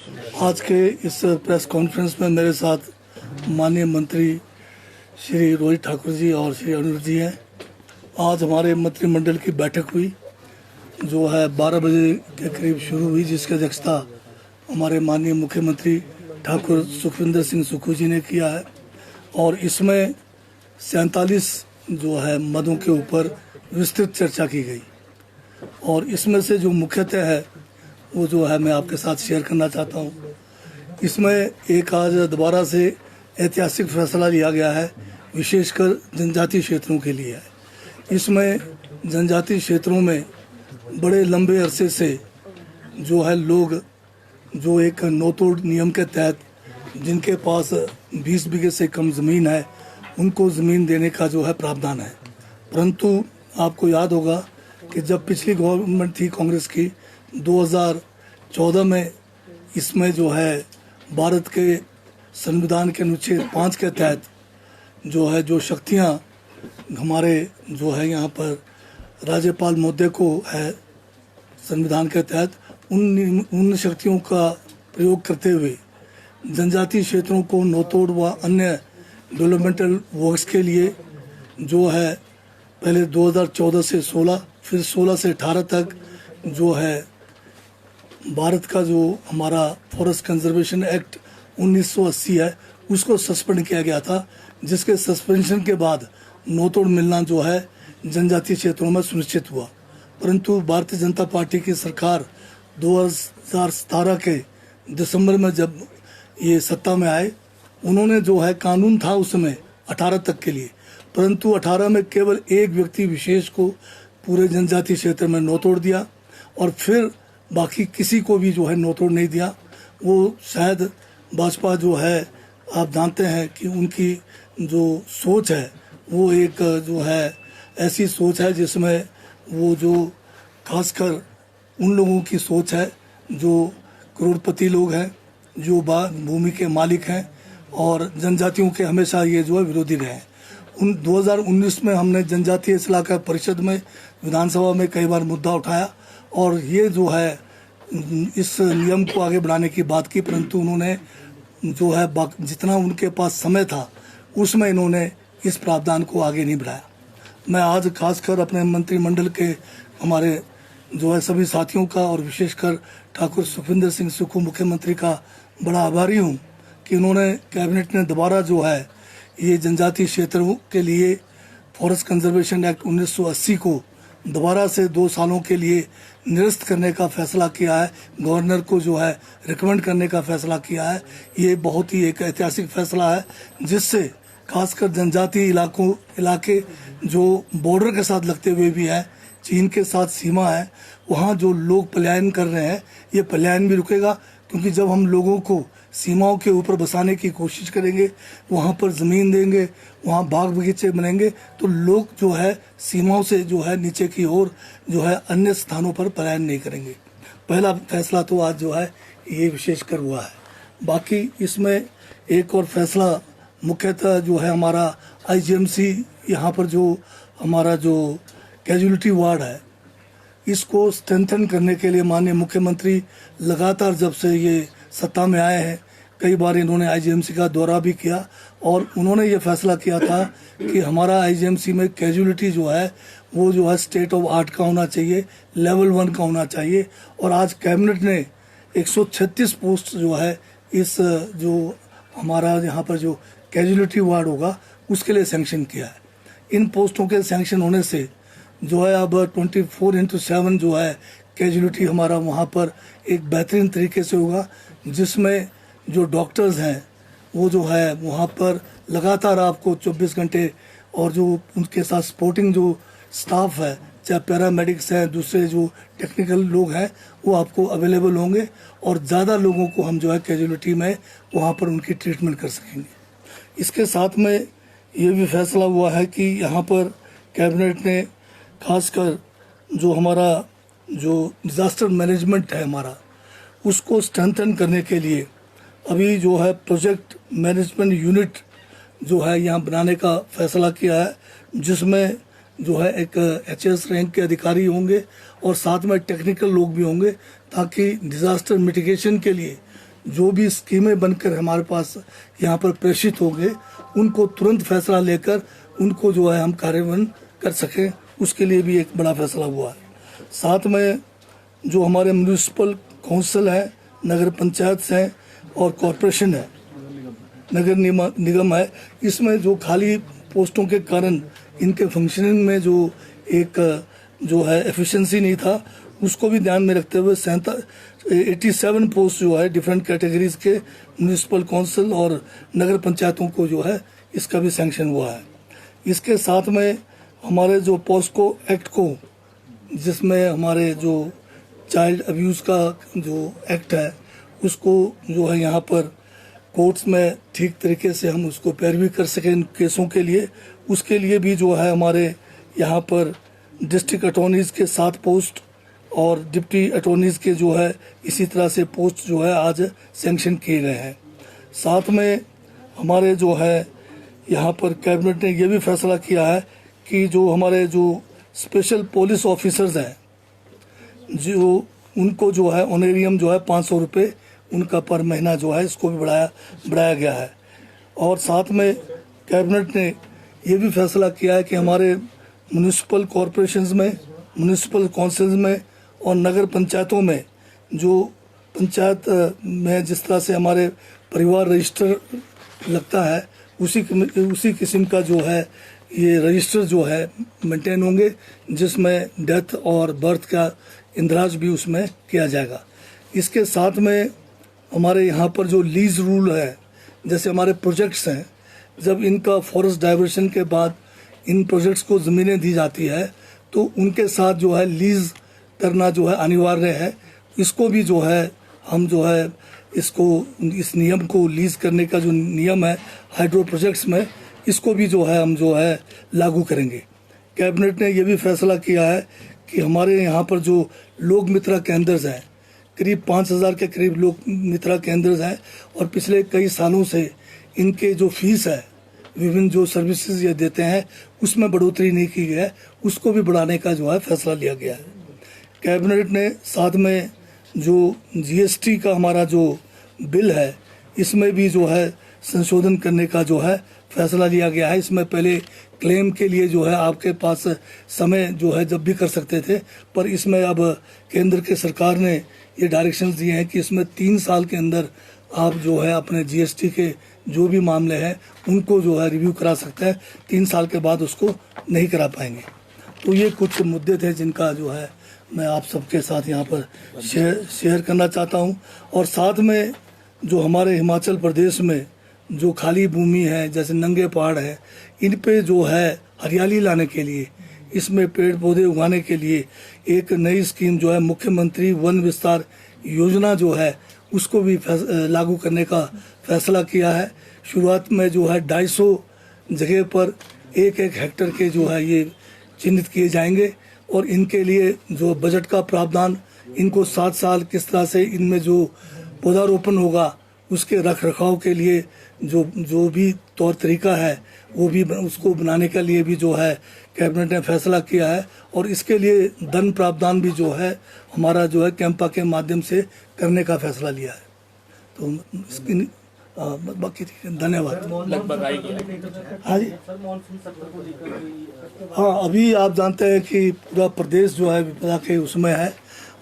आज के इस प्रेस कॉन्फ्रेंस में मेरे साथ माननीय मंत्री श्री रोहित ठाकुर जी और श्री अनुज जी हैं। आज हमारे मंत्रिमंडल की बैठक हुई जो है 12 बजे के करीब शुरू हुई, जिसकी अध्यक्षता हमारे माननीय मुख्यमंत्री ठाकुर सुखविंदर सिंह सुक्खू जी ने किया है। और इसमें 47 जो है मदों के ऊपर विस्तृत चर्चा की गई और इसमें से जो मुख्यतः है वो जो है मैं आपके साथ शेयर करना चाहता हूँ। इसमें एक आज दोबारा से ऐतिहासिक फैसला लिया गया है, विशेषकर जनजातीय क्षेत्रों के लिए है। इसमें जनजातीय क्षेत्रों में बड़े लंबे अरसे से जो है लोग जो एक नो तोड़ नियम के तहत जिनके पास 20 बीघे से कम ज़मीन है उनको ज़मीन देने का जो है प्रावधान है। परंतु आपको याद होगा कि जब पिछली गवर्नमेंट थी कांग्रेस की 2014 में इसमें जो है भारत के संविधान के अनुच्छेद 5 के तहत जो है जो शक्तियां हमारे जो है यहाँ पर राज्यपाल महोदय को है संविधान के तहत उन शक्तियों का प्रयोग करते हुए जनजातीय क्षेत्रों को नोतोड़ व अन्य डेवलपमेंटल वर्क्स के लिए जो है पहले 2014 से 16 फिर 16 से 18 तक जो है भारत का जो हमारा फॉरेस्ट कंजर्वेशन एक्ट 1980 है उसको सस्पेंड किया गया था, जिसके सस्पेंशन के बाद नोतोड़ मिलना जो है जनजातीय क्षेत्रों में सुनिश्चित हुआ। परंतु भारतीय जनता पार्टी की सरकार 2017 के दिसंबर में जब ये सत्ता में आए, उन्होंने जो है कानून था उसमें 18 तक के लिए, परंतु 18 में केवल एक व्यक्ति विशेष को पूरे जनजातीय क्षेत्र में नोतोड़ दिया और फिर बाकी किसी को भी जो है नोतोड़ नहीं दिया। वो शायद भाजपा जो है आप जानते हैं कि उनकी जो सोच है वो एक जो है ऐसी सोच है जिसमें वो जो खासकर उन लोगों की सोच है जो करोड़पति लोग हैं, जो भूमि के मालिक हैं और जनजातियों के हमेशा ये जो है विरोधी रहे हैं। 2019 में हमने जनजातीय इलाका परिषद में विधानसभा में कई बार मुद्दा उठाया और ये जो है इस नियम को आगे बढ़ाने की बात की, परंतु उन्होंने जो है जितना उनके पास समय था उसमें इन्होंने इस प्रावधान को आगे नहीं बढ़ाया। मैं आज खासकर अपने मंत्रिमंडल के हमारे जो है सभी साथियों का और विशेषकर ठाकुर सुखविंदर सिंह सुक्खू मुख्यमंत्री का बड़ा आभारी हूँ कि उन्होंने कैबिनेट ने दोबारा जो है ये जनजातीय क्षेत्रों के लिए फॉरेस्ट कंजर्वेशन एक्ट 1980 को दोबारा से 2 सालों के लिए निरस्त करने का फैसला किया है, गवर्नर को जो है रिकमेंड करने का फैसला किया है। ये बहुत ही एक ऐतिहासिक फैसला है जिससे खासकर जनजातीय इलाके जो बॉर्डर के साथ लगते हुए भी है, चीन के साथ सीमा है, वहाँ जो लोग पलायन कर रहे हैं ये पलायन भी रुकेगा, क्योंकि जब हम लोगों को सीमाओं के ऊपर बसाने की कोशिश करेंगे, वहाँ पर ज़मीन देंगे, वहाँ बाग बगीचे बनेंगे, तो लोग जो है सीमाओं से जो है नीचे की ओर जो है अन्य स्थानों पर पलायन नहीं करेंगे। पहला फैसला तो आज जो है ये विशेषकर हुआ है। बाकी इसमें एक और फैसला मुख्यतः जो है हमारा IGMC यहाँ पर जो हमारा जो कैजुअलिटी वार्ड है इसको स्ट्रेंथन करने के लिए माननीय मुख्यमंत्री लगातार जब से ये सत्ता में आए हैं कई बार इन्होंने IGMC का दौरा भी किया और उन्होंने ये फैसला किया था कि हमारा IGMC में कैजुअलिटी जो है वो जो है स्टेट ऑफ आर्ट का होना चाहिए, लेवल 1 का होना चाहिए। और आज कैबिनेट ने 136 पोस्ट जो है इस जो हमारा यहाँ पर जो कैजुअलिटी वार्ड होगा उसके लिए सैंक्शन किया है। इन पोस्टों के सैंक्शन होने से जो है अब 24/7 जो है कैजुअलिटी हमारा वहाँ पर एक बेहतरीन तरीके से होगा, जिसमें जो डॉक्टर्स हैं वो जो है वहाँ पर लगातार आपको 24 घंटे और जो उनके साथ सपोर्टिंग जो स्टाफ है, चाहे पैरामेडिक्स हैं, दूसरे जो टेक्निकल लोग हैं, वो आपको अवेलेबल होंगे और ज़्यादा लोगों को हम जो है कैजुअलिटी में वहाँ पर उनकी ट्रीटमेंट कर सकेंगे। इसके साथ में ये भी फैसला हुआ है कि यहाँ पर कैबिनेट ने खासकर जो हमारा जो डिज़ास्टर मैनेजमेंट है हमारा उसको स्ट्रेंथन करने के लिए अभी जो है प्रोजेक्ट मैनेजमेंट यूनिट जो है यहाँ बनाने का फैसला किया है, जिसमें जो है एक HS रैंक के अधिकारी होंगे और साथ में टेक्निकल लोग भी होंगे, ताकि डिज़ास्टर मिटिगेशन के लिए जो भी स्कीमें बनकर हमारे पास यहाँ पर प्रेषित होंगे उनको तुरंत फैसला लेकर उनको जो है हम कार्यान्वयन कर सकें, उसके लिए भी एक बड़ा फैसला हुआ है। साथ में जो हमारे म्यूनिसिपल काउंसिल है, नगर पंचायत हैं और कॉरपोरेशन है, नगर निगम है, इसमें जो खाली पोस्टों के कारण इनके फंक्शनिंग में जो एक जो है एफिशिएंसी नहीं था, उसको भी ध्यान में रखते हुए 87 पोस्ट जो है डिफरेंट कैटेगरीज के म्यूनिसिपल काउंसिल और नगर पंचायतों को जो है इसका भी सैंक्शन हुआ है। इसके साथ में हमारे जो पॉस्को एक्ट को, जिसमें हमारे जो चाइल्ड अब्यूज़ का जो एक्ट है उसको जो है यहाँ पर कोर्ट्स में ठीक तरीके से हम उसको पैरवी कर सकें इन केसों के लिए, उसके लिए भी जो है हमारे यहाँ पर डिस्ट्रिक्ट अटॉर्नीज़ के 7 पोस्ट और डिप्टी अटॉर्नीज़ के जो है इसी तरह से पोस्ट जो है आज सैंक्शन किए गए हैं। साथ में हमारे जो है यहाँ पर कैबिनेट ने ये भी फैसला किया है कि जो हमारे जो स्पेशल पुलिस ऑफिसर्स हैं जो उनको जो है ऑनरेरियम जो है 500 रुपये उनका पर महीना जो है इसको भी बढ़ाया गया है। और साथ में कैबिनेट ने ये भी फैसला किया है कि हमारे म्यूनिसिपल कॉरपोरेशंस में, म्यूनिसिपल काउंसिल्स में और नगर पंचायतों में जो पंचायत में जिस तरह से हमारे परिवार रजिस्टर लगता है उसी किस्म का जो है ये रजिस्टर जो है मेंटेन होंगे, जिसमें डेथ और बर्थ का इंदराज भी उसमें किया जाएगा। इसके साथ में हमारे यहाँ पर जो लीज रूल है, जैसे हमारे प्रोजेक्ट्स हैं, जब इनका फॉरेस्ट डाइवर्शन के बाद इन प्रोजेक्ट्स को ज़मीनें दी जाती है तो उनके साथ जो है लीज करना जो है अनिवार्य है। इसको भी जो है हम जो है इसको इस नियम को लीज करने का जो नियम है हाइड्रो प्रोजेक्ट्स में, इसको भी जो है हम जो है लागू करेंगे। कैबिनेट ने यह भी फैसला किया है कि हमारे यहाँ पर जो लोक मित्रा केंद्र्स हैं, करीब 5000 के करीब लोक मित्रा केंद्र्स हैं और पिछले कई सालों से इनके जो फीस है, विभिन्न जो सर्विसेज ये देते हैं उसमें बढ़ोतरी नहीं की गई है, उसको भी बढ़ाने का जो है फैसला लिया गया है। कैबिनेट ने साथ में जो जीएसटी का हमारा जो बिल है इसमें भी जो है संशोधन करने का जो है फैसला लिया गया है। इसमें पहले क्लेम के लिए जो है आपके पास समय जो है जब भी कर सकते थे, पर इसमें अब केंद्र के सरकार ने ये डायरेक्शंस दिए हैं कि इसमें 3 साल के अंदर आप जो है अपने जीएसटी के जो भी मामले हैं उनको जो है रिव्यू करा सकते हैं, 3 साल के बाद उसको नहीं करा पाएंगे। तो ये कुछ मुद्दे थे जिनका जो है मैं आप सबके साथ यहाँ पर शेयर करना चाहता हूँ। और साथ में जो हमारे हिमाचल प्रदेश में जो खाली भूमि है, जैसे नंगे पहाड़ है, इन पे जो है हरियाली लाने के लिए, इसमें पेड़ पौधे उगाने के लिए एक नई स्कीम जो है मुख्यमंत्री वन विस्तार योजना जो है उसको भी लागू करने का फैसला किया है। शुरुआत में जो है 250 जगह पर 1-1 हेक्टेयर के जो है ये चिन्हित किए जाएंगे और इनके लिए जो बजट का प्रावधान, इनको 7 साल किस तरह से इनमें जो पौधारोपण होगा उसके रख रखाव के लिए जो भी तौर तरीका है वो भी उसको बनाने के लिए भी जो है कैबिनेट ने फैसला किया है। और इसके लिए धन प्रावधान भी जो है हमारा जो है कैंपा के माध्यम से करने का फैसला लिया है। तो इसकी बाकी धन्यवाद। लगभग आएगी। हाँ जी, हाँ, अभी आप जानते हैं कि पूरा प्रदेश जो है विपदा के उसमें है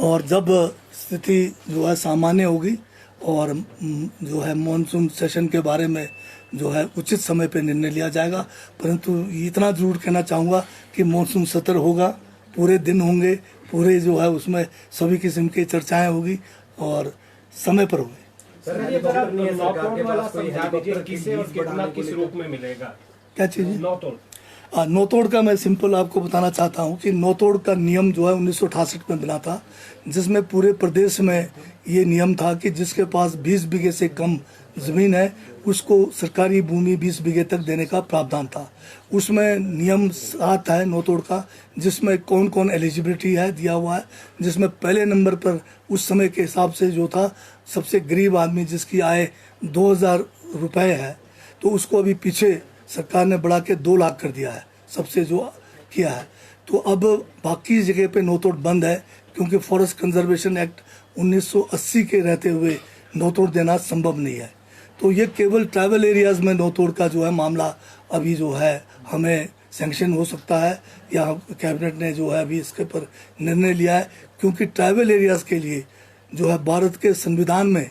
और जब स्थिति जो है सामान्य होगी और जो है मॉनसून सेशन के बारे में जो है उचित समय पे निर्णय लिया जाएगा। परंतु इतना जरूर कहना चाहूँगा कि मॉनसून सत्र होगा, पूरे दिन होंगे, पूरे जो है उसमें सभी किस्म की चर्चाएं होगी और समय पर होगी। किस रूप में मिलेगा? क्या चीज़? नौतोड़ का मैं सिंपल आपको बताना चाहता हूँ कि नौतोड़ का नियम जो है 1968 में बना था, जिसमें पूरे प्रदेश में ये नियम था कि जिसके पास 20 बीघे से कम ज़मीन है उसको सरकारी भूमि 20 बीघे तक देने का प्रावधान था। उसमें नियम 7 है नौतोड़ का, जिसमें कौन कौन एलिजिबिलिटी है दिया हुआ है, जिसमें पहले नंबर पर उस समय के हिसाब से जो था सबसे गरीब आदमी जिसकी आय 2000 रुपये है, तो उसको अभी पीछे सरकार ने बढ़ा के 2 लाख कर दिया है, सबसे जो किया है। तो अब बाकी जगह पे नौतोड़ बंद है, क्योंकि फॉरेस्ट कंजर्वेशन एक्ट 1980 के रहते हुए नो तोड़ देना संभव नहीं है। तो ये केवल ट्रैवल एरियाज़ में नो तोड़ का जो है मामला अभी जो है हमें सैंक्शन हो सकता है, या कैबिनेट ने जो है अभी इसके पर निर्णय लिया है, क्योंकि ट्राइबल एरियाज़ के लिए जो है भारत के संविधान में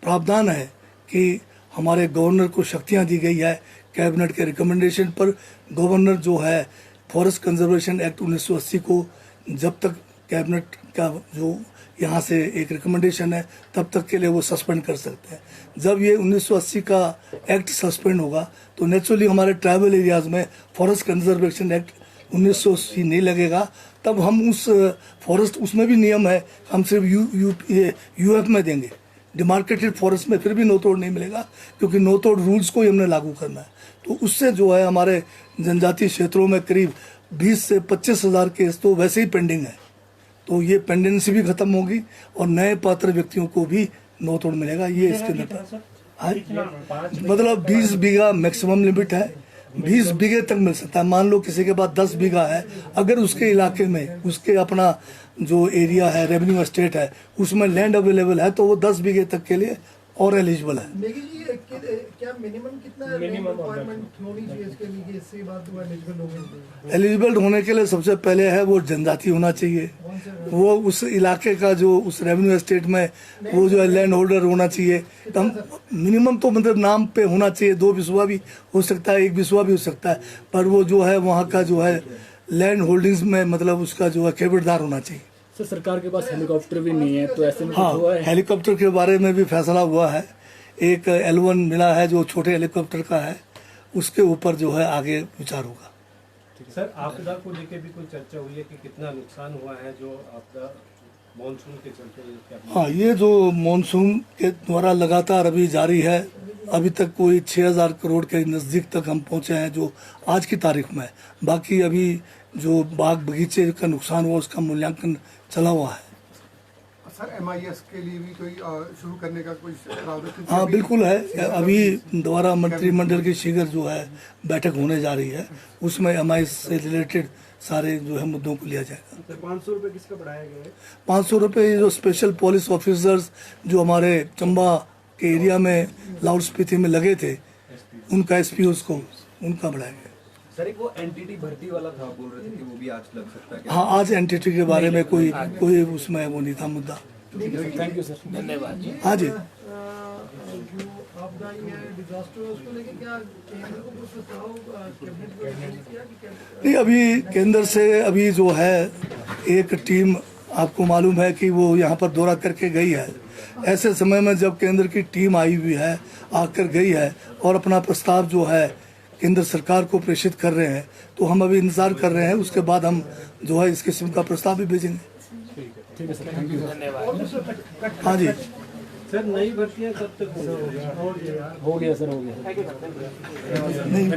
प्रावधान है कि हमारे गवर्नर को शक्तियां दी गई है। कैबिनेट के रिकमेंडेशन पर गवर्नर जो है फॉरेस्ट कंजर्वेशन एक्ट 1980 को जब तक कैबिनेट का जो यहाँ से एक रिकमेंडेशन है तब तक के लिए वो सस्पेंड कर सकते हैं। जब ये 1980 का एक्ट सस्पेंड होगा तो नेचुरली हमारे ट्राइबल एरियाज़ में फॉरेस्ट कंजर्वेशन एक्ट 1980 नहीं लगेगा। तब हम उस फॉरेस्ट, उसमें भी नियम है, हम सिर्फ यूएफ में देंगे, डिमार्केटेड फॉरेस्ट में फिर भी नो तोड़ नहीं मिलेगा, क्योंकि नो तोड़ रूल्स को ही हमने लागू करना है। तो उससे जो है हमारे जनजातीय क्षेत्रों में करीब 20 से 25 हज़ार केस तो वैसे ही पेंडिंग है। तो ये पेंडेंसी भी खत्म होगी और नए पात्र व्यक्तियों को भी नो तोड़ मिलेगा। ये इसके अंदर मतलब 20 बीघा मैक्सिमम लिमिट है, 20 बीघे तक मिल सकता है। मान लो किसी के पास 10 बीघा है, अगर उसके इलाके में उसके अपना जो एरिया है, रेवेन्यू एस्टेट है, उसमें लैंड अवेलेबल है तो वो 10 बीघे तक के लिए और एलिजिबल है। नेगी जी, क्या मिनिमम कितना रिक्वायरमेंट होनी चाहिए इसके लिए कि इससे बाद वो एलिजिबल होंगे? एलिजिबल होने के लिए सबसे पहले है वो जनजाति होना चाहिए, वो उस इलाके का जो उस रेवेन्यू एस्टेट में वो जो है लैंड होल्डर होना चाहिए। कम मिनिमम तो मतलब नाम पे होना चाहिए, 2 बिस्वा भी हो सकता है, 1 बिस्वा भी हो सकता है, पर वो जो है वहाँ का जो है लैंड होल्डिंग्स में मतलब उसका जो है केवटदार होना चाहिए। सर, सरकार के पास हेलीकॉप्टर भी नहीं है, तो ऐसे में हाँ, कुछ हुआ है? हेलीकॉप्टर के बारे में भी फैसला हुआ है। एक L1 मिला है जो छोटे हेलीकॉप्टर का है, उसके ऊपर जो है आगे विचार होगा। सर, आपदा को लेकर भी कोई चर्चा हुई है कि कितना नुकसान हुआ है जो आपदा मॉनसून के चलते? हाँ, ये जो मॉनसून के द्वारा लगातार अभी जारी है, अभी तक कोई 6000 करोड़ के नज़दीक तक हम पहुंचे हैं जो आज की तारीख में है। बाकी अभी जो बाग बगीचे का नुकसान हुआ उसका मूल्यांकन चला हुआ है। सर, MIS के लिए भी कोई शुरू करने का कोई प्रावधान? हाँ बिल्कुल है, अभी दोबारा मंत्रिमंडल की शीघ्र जो है बैठक होने जा रही है, उसमें MIS से रिलेटेड सारे जो है मुद्दों को लिया जाएगा। 500 रुपये किसका बढ़ाया गया है? 500 रुपये जो स्पेशल पुलिस ऑफिसर्स जो हमारे चंबा के एरिया में लाउड स्पीकर में लगे थे, उनका SPOs को उनका बढ़ाया गया। सर, एक वो एनटीटी भर्ती वाला था, बोल रहे थे कि वो भी आज लग सकता है क्या? हाँ, आज एंटिटी के बारे में कोई उसमें वो नहीं था मुद्दा। थैंक यू सर, धन्यवाद। हाँ जी, जो आपदा है, डिजास्टर, उसको लेके क्या केंद्र को कुछ प्रस्ताव कैबिनेट को किया कि क्या? नहीं, अभी केंद्र से अभी जो है एक टीम, आपको मालूम है कि वो यहाँ पर दौरा करके गई है। ऐसे समय में जब केंद्र की टीम आई हुई है, आकर गई है और अपना प्रस्ताव जो है केंद्र सरकार को प्रेषित कर रहे हैं, तो हम अभी इंतजार कर रहे हैं, उसके बाद हम जो है इस किस्म का प्रस्ताव भी भेजेंगे। ठीक है सर, थैंक यू, धन्यवाद। हाँ जी सर, नई भर्तियां कब तक हो गया सर, हो गया। नहीं